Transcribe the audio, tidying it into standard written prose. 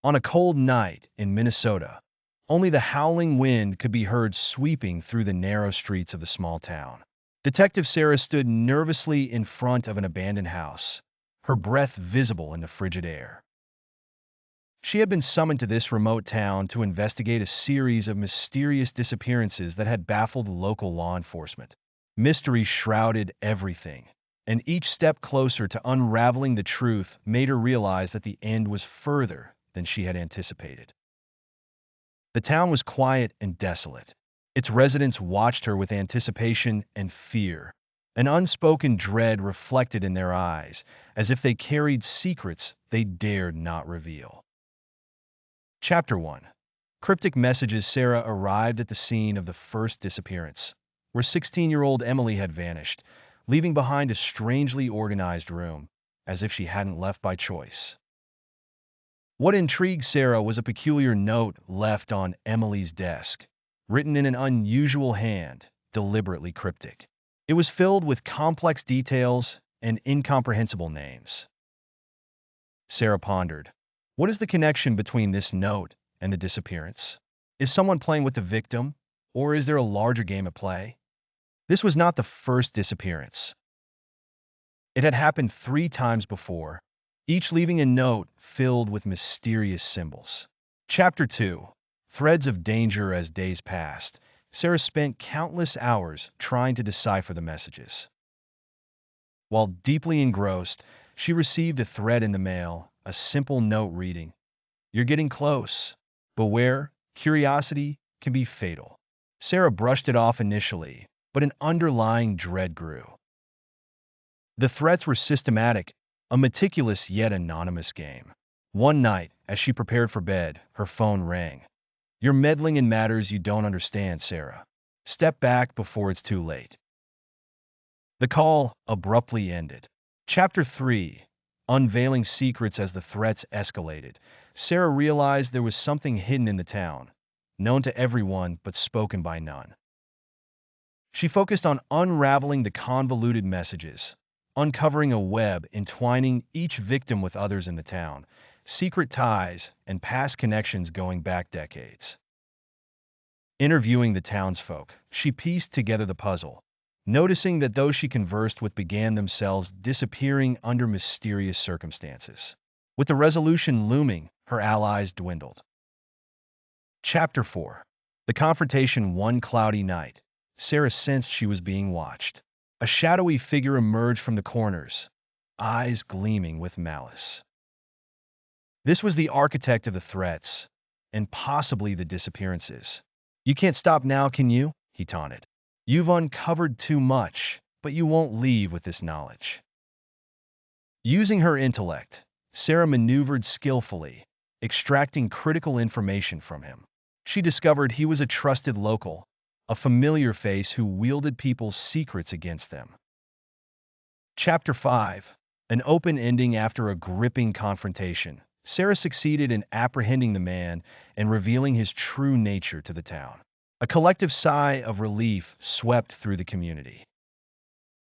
On a cold night in Minnesota, only the howling wind could be heard sweeping through the narrow streets of the small town. Detective Sarah stood nervously in front of an abandoned house, her breath visible in the frigid air. She had been summoned to this remote town to investigate a series of mysterious disappearances that had baffled local law enforcement. Mystery shrouded everything, and each step closer to unraveling the truth made her realize that the end was further than she had anticipated. The town was quiet and desolate. Its residents watched her with anticipation and fear, an unspoken dread reflected in their eyes, as if they carried secrets they dared not reveal. Chapter 1. Cryptic messages. Sarah arrived at the scene of the first disappearance, where 16-year-old Emily had vanished, leaving behind a strangely organized room, as if she hadn't left by choice. What intrigued Sarah was a peculiar note left on Emily's desk, written in an unusual hand, deliberately cryptic. It was filled with complex details and incomprehensible names. Sarah pondered. What is the connection between this note and the disappearance? Is someone playing with the victim, or is there a larger game at play? This was not the first disappearance. It had happened 3 times before, each leaving a note filled with mysterious symbols. Chapter 2. Threads of danger. As days passed, Sarah spent countless hours trying to decipher the messages. While deeply engrossed, she received a thread in the mail, a simple note reading, "You're getting close. Beware, curiosity can be fatal." Sarah brushed it off initially, but an underlying dread grew. The threats were systematic, a meticulous yet anonymous game. One night, as she prepared for bed, her phone rang. "You're meddling in matters you don't understand, Sarah. Step back before it's too late." The call abruptly ended. Chapter 3. Unveiling secrets. As the threats escalated, Sarah realized there was something hidden in the town, known to everyone but spoken by none. She focused on unraveling the convoluted messages, uncovering a web entwining each victim with others in the town, secret ties and past connections going back decades. Interviewing the townsfolk, she pieced together the puzzle, noticing that those she conversed with began themselves disappearing under mysterious circumstances. With the resolution looming, her allies dwindled. Chapter 4. The confrontation. One cloudy night, Sarah sensed she was being watched. A shadowy figure emerged from the corners, eyes gleaming with malice. This was the architect of the threats, and possibly the disappearances. "You can't stop now, can you?" he taunted. "You've uncovered too much, but you won't leave with this knowledge." Using her intellect, Sarah maneuvered skillfully, extracting critical information from him. She discovered he was a trusted local, a familiar face who wielded people's secrets against them. Chapter 5. An open ending. After a gripping confrontation, Sarah succeeded in apprehending the man and revealing his true nature to the town. A collective sigh of relief swept through the community.